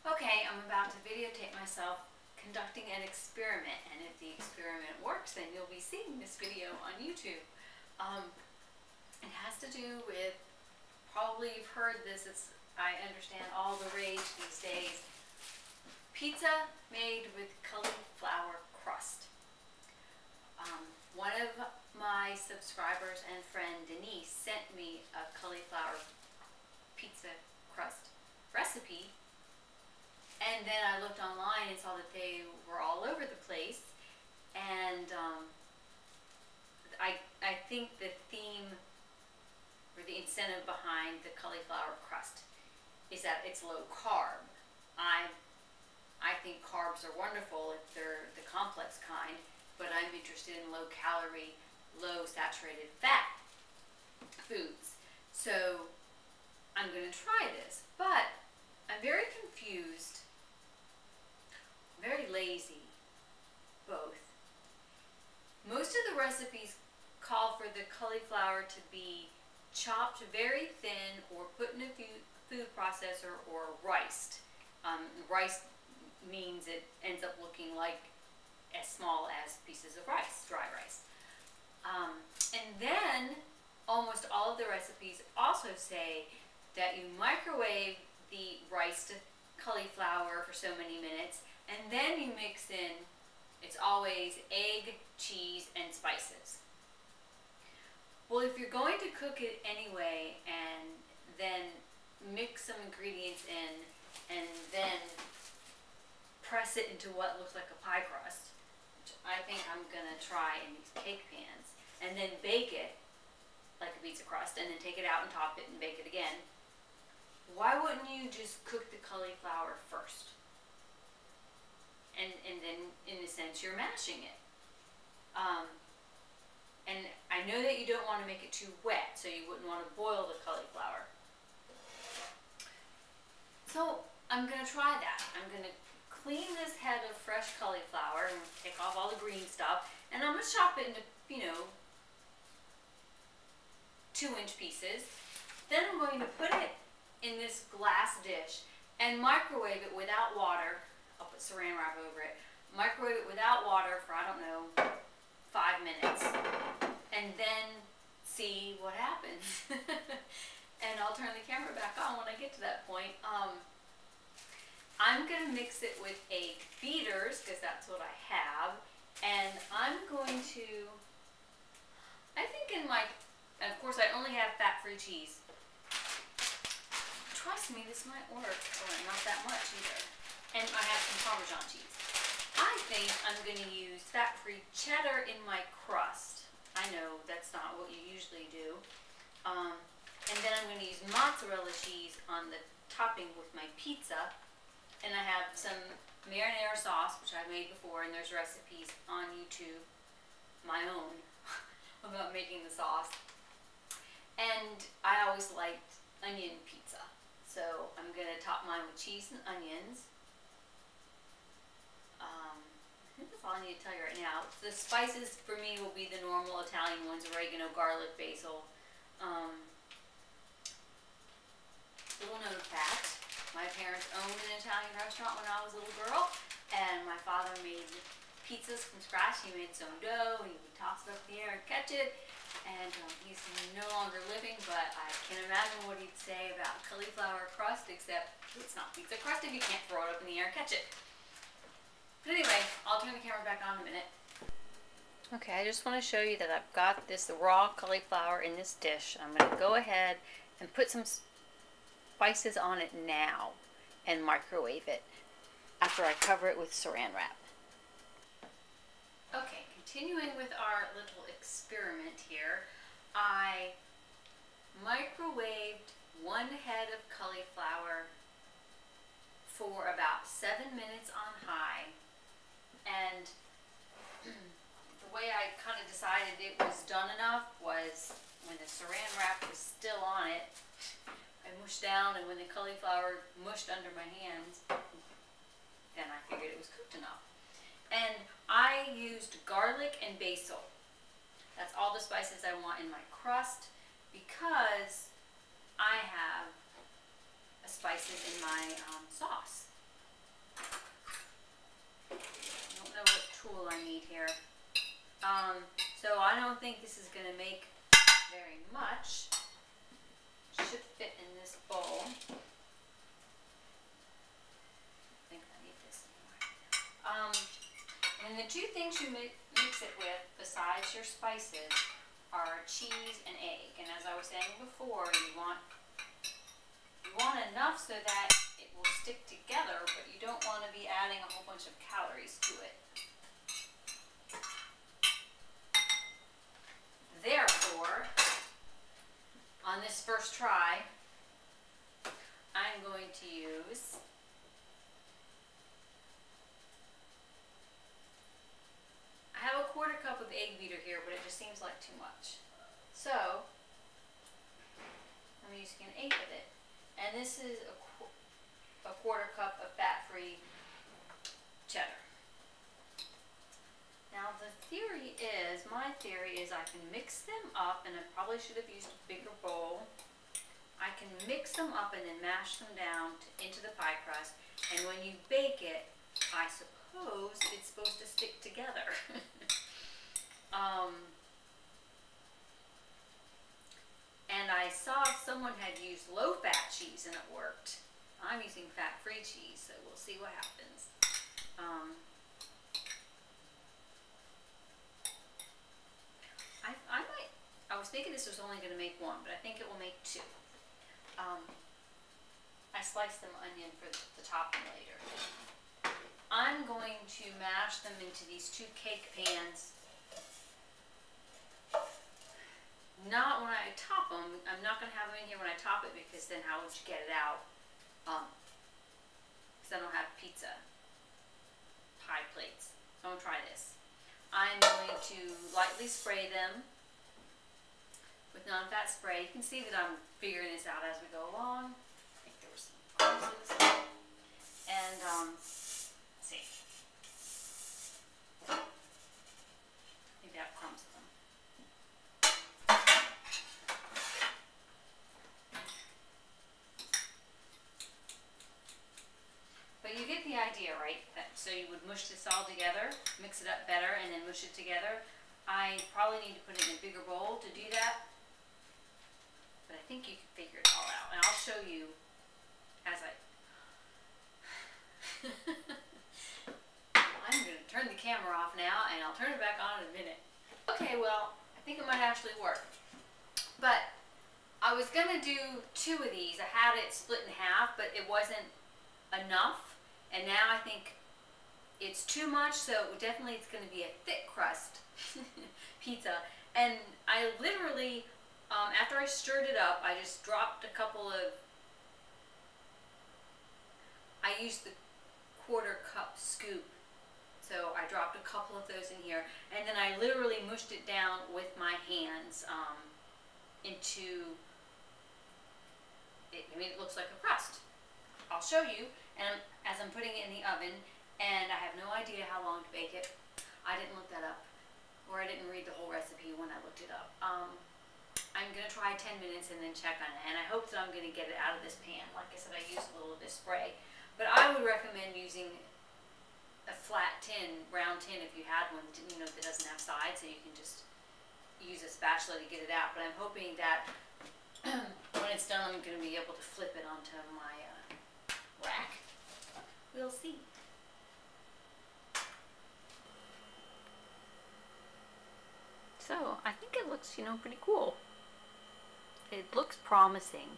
Okay, I'm about to videotape myself conducting an experiment, and if the experiment works, then you'll be seeing this video on YouTube. It has to do with, probably you've heard this, I understand, all the rage these days. Pizza made with cauliflower crust. One of my subscribers and friend Denise sent me a cauliflower pizza crust recipe. And then I looked online and saw that they were all over the place, and I think the theme or the incentive behind the cauliflower crust is that it's low carb. I think carbs are wonderful if they're the complex kind, but I'm interested in low calorie, low saturated fat foods. So I'm going to try this, but I'm very confused. Very lazy, both. Most of the recipes call for the cauliflower to be chopped very thin or put in a food processor or riced. Riced means it ends up looking like as small as pieces of rice, dry rice. And then almost all of the recipes also say that you microwave the riced cauliflower for so many minutes, and then you mix in, it's always egg, cheese, and spices. Well, if you're going to cook it anyway and then mix some ingredients in and then press it into what looks like a pie crust, which I think I'm going to try in these cake pans, and then bake it like a pizza crust and then take it out and top it and bake it again, why wouldn't you just cook the cauliflower first? And then, in a sense, you're mashing it. And I know that you don't want to make it too wet, so you wouldn't want to boil the cauliflower. So I'm going to try that. I'm going to clean this head of fresh cauliflower and take off all the green stuff, and I'm going to chop it into, 2-inch pieces. Then I'm going to put it in this glass dish and microwave it without water. I'll put saran wrap over it. Microwave it without water for, 5 minutes. And then see what happens. And I'll turn the camera back on when I get to that point. I'm going to mix it with egg beaters, because that's what I have. And I'm going to, and of course I only have fat-free cheese. Trust me, this might work. Or not that much either. And I have some Parmesan cheese. I think I'm going to use fat-free cheddar in my crust. I know that's not what you usually do. And then I'm going to use mozzarella cheese on the topping with my pizza. And I have some marinara sauce, which I've made before, and there's recipes on YouTube, my own, about making the sauce. And I always liked onion pizza. So I'm going to top mine with cheese and onions. I think that's all I need to tell you right now. The spices for me will be the normal Italian ones: oregano, garlic, basil. Little known fact, my parents owned an Italian restaurant when I was a little girl, and my father made pizzas from scratch. He made his own dough, and he would toss it up in the air and catch it. And he's no longer living, but I can imagine what he'd say about cauliflower crust, except it's not pizza crust if you can't throw it up in the air and catch it. But anyway, I'll turn the camera back on in a minute. Okay, I just want to show you that I've got this raw cauliflower in this dish. I'm going to go ahead and put some spices on it now and microwave it after I cover it with saran wrap. Okay, continuing with our little experiment here, I microwaved one head of cauliflower for about 7 minutes on high, and the way I kind of decided it was done enough was when the saran wrap was still on it, I mushed down, and when the cauliflower mushed under my hands, then I figured it was cooked enough. And I used garlic and basil. That's all the spices I want in my crust, because I have spices in my sauce. tool I need here. So I don't think this is going to make very much. It should fit in this bowl. I think I need this more. And the two things you mix it with, besides your spices, are cheese and egg. And as I was saying before, you want enough so that it will stick together, but you don't want to be adding a whole bunch of calories to it. Therefore, on this first try, I'm going to use I have a 1/4 cup of egg beater here, but it just seems like too much. So, I'm using an 1/8 of it. And this is a 1/4 cup of fat-free cheddar. Now my theory is I can mix them up, and I probably should have used a bigger bowl. I can mix them up and then mash them down into the pie crust, and when you bake it, I suppose it's supposed to stick together. And I saw someone had used low-fat cheese and it worked. I'm using fat-free cheese, so we'll see what happens. I was thinking this was only going to make one, but I think it will make 2. I sliced them onion for the topping later. I'm going to mash them into these 2 cake pans. Not when I top them. I'm not going to have them in here when I top it, because then how would you get it out? Because I don't have pizza pie plates. So I'm going to try this. I'm going to lightly spray them with non-fat spray. You can see that I'm figuring this out as we go along. I think there were some crumbs in this one. And, let's see. Maybe I have crumbs in them. But you get the idea, right? So you would mush this all together, mix it up better, and then mush it together. I probably need to put it in a bigger bowl to do that. But I think you can figure it all out. And I'll show you as I'm going to turn the camera off now, and I'll turn it back on in a minute. Okay, well, I think it might actually work. But I was going to do 2 of these. I had it split in half, but it wasn't enough. And now I think it's too much, so definitely it's going to be a thick crust pizza. And I literally, after I stirred it up, I just dropped a couple of, I used the 1/4 cup scoop. So I dropped a couple of those in here, and then I literally mushed it down with my hands into, I mean, it looks like a crust. I'll show you, and as I'm putting it in the oven, and I have no idea how long to bake it. I didn't look that up, or I didn't read the whole recipe when I looked it up. I'm going to try 10 minutes and then check on it, and I hope that I'm going to get it out of this pan. Like I said, I used a little of this spray, but I would recommend using a flat tin, round tin, if you had one, you know, that doesn't have sides, so you can just use a spatula to get it out. But I'm hoping that when it's done, I'm going to be able to flip it onto my rack. We'll see. So I think it looks, you know, pretty cool. It looks promising.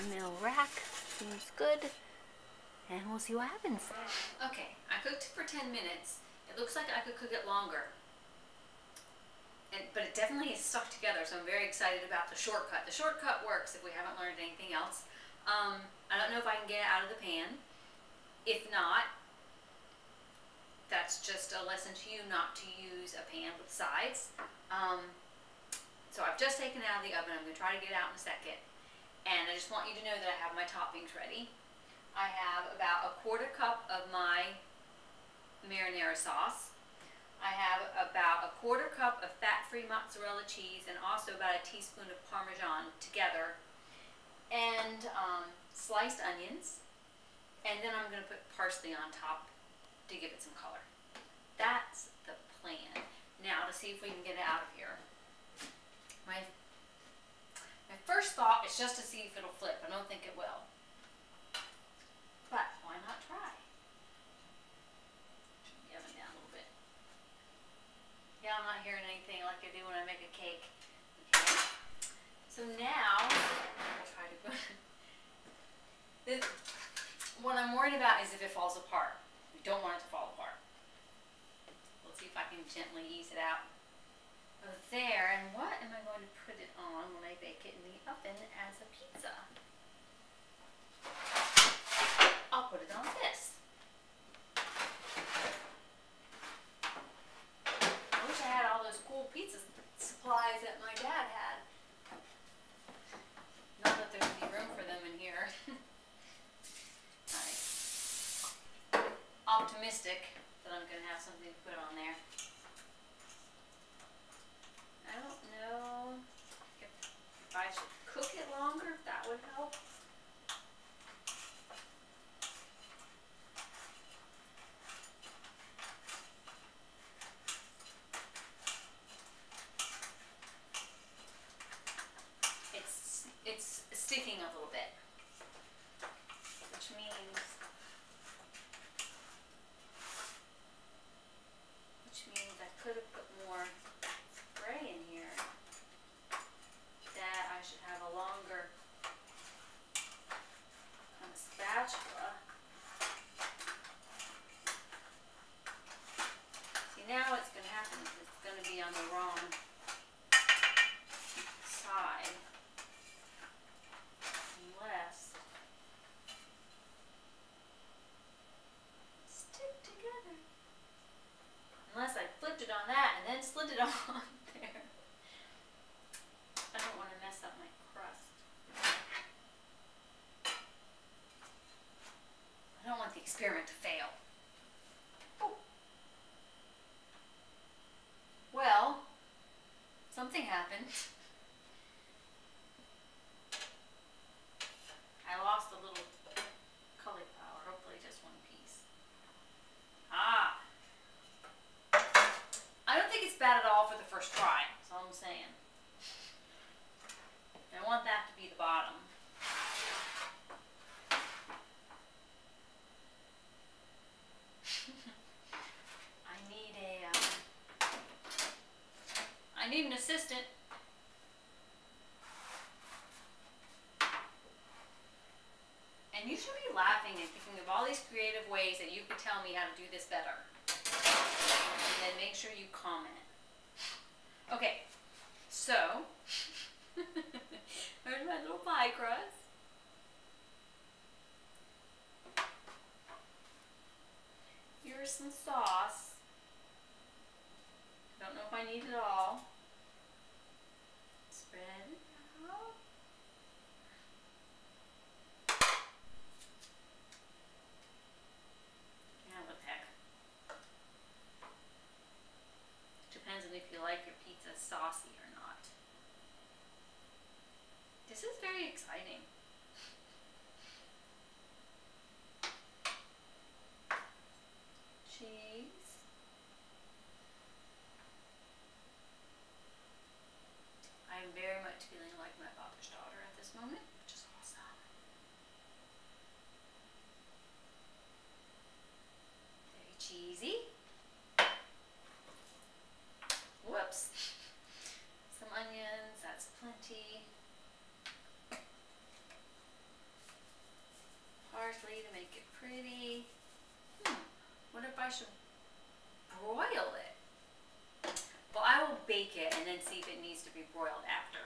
Middle rack seems good, and we'll see what happens. Okay, I cooked it for 10 minutes. It looks like I could cook it longer, but it definitely is stuck together, so I'm very excited about the shortcut. The shortcut works if we haven't learned anything else. I don't know if I can get it out of the pan. If not, that's just a lesson to you not to use a pan with sides. So I've just taken it out of the oven. I'm going to try to get it out in a second. And I just want you to know that I have my toppings ready. I have about a 1/4 cup of my marinara sauce. I have about a 1/4 cup of fat-free mozzarella cheese, and also about a teaspoon of Parmesan together, and sliced onions, And then I'm going to put parsley on top to give it some color. That's the plan. Now to see if we can get it out of here. My first thought is just to see if it'll flip. I don't think it will. But why not try? Turn the oven down a little bit. Yeah, I'm not hearing anything like I do when I make a cake. Okay. So now, I'll try to put what I'm worried about is if it falls apart. We don't want it to fall apart. Let's see if I can gently ease it out of there. And what am I going to put it on when I bake it in the oven as a pizza? I'll put it on this. I wish I had all those cool pizza supplies that my dad had. Not that there's any room for them in here. Optimistic that I'm going to have something to put on there. I don't know if I should cook it longer, if that would help. It's sticking a little bit, which means I could have put more spray in here, that I should have a longer kind of spatula. See, now what's going to happen is it's going to be on the wrong side, unless stick together. Unless I flipped it on that and then slid it on there. I don't want to mess up my crust. I don't want the experiment to fail. Oh. Well, something happened. I lost a little cauliflower, hopefully just one piece. Ah! I don't think it's bad at all for the first try, that's all I'm saying. I want that to be the bottom. I need an assistant. And you should be laughing and thinking of all these creative ways that you could tell me how to do this better. And then make sure you comment. Okay, so there's my little pie crust. Here's some sauce. Don't know if I need it all. Spread it out. Yeah, what the heck. Depends on if you like your pizza saucy or not. This is very exciting. Cheese. I am very much feeling like my father's daughter at this moment, which is awesome. Very cheesy. Whoops. Some onions, that's plenty. Parsley to make it pretty. What if I should broil it? Well, I will bake it and then see if it needs to be broiled after.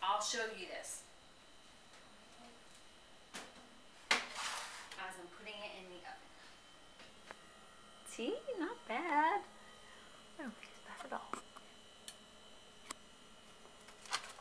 I'll show you this as I'm putting it in the oven. See? Not bad. I don't think it's bad at all.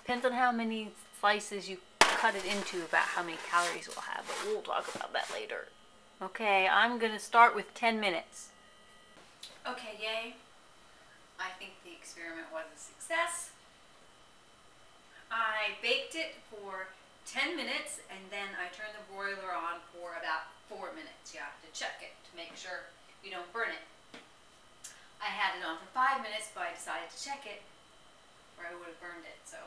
Depends on how many slices you cut it into about how many calories we'll have, but we'll talk about that later. Okay, I'm going to start with 10 minutes. Okay, yay. I think the experiment was a success. I baked it for 10 minutes, and then I turn the broiler on for about 4 minutes. You have to check it to make sure you don't burn it. I had it on for 5 minutes, but I decided to check it or I would have burned it. So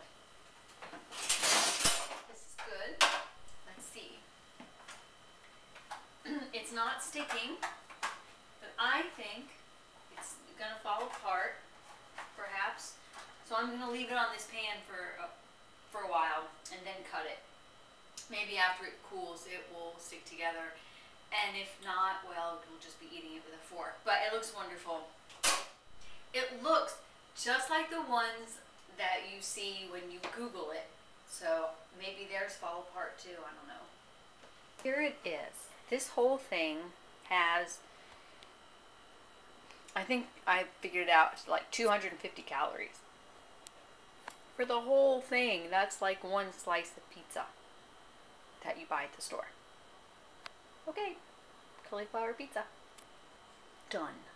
this is good. Let's see. It's not sticking, but I think it's gonna fall apart, perhaps. So I'm gonna leave it on this pan for a while and then cut it. Maybe after it cools, it will stick together. And if not, well, we'll just be eating it with a fork. But it looks wonderful. It looks just like the ones that you see when you Google it. So maybe theirs fall apart too, I don't know. Here it is. This whole thing has, I think I figured it out, like 250 calories. For the whole thing, that's like one slice of pizza that you buy at the store. Okay, cauliflower pizza. Done.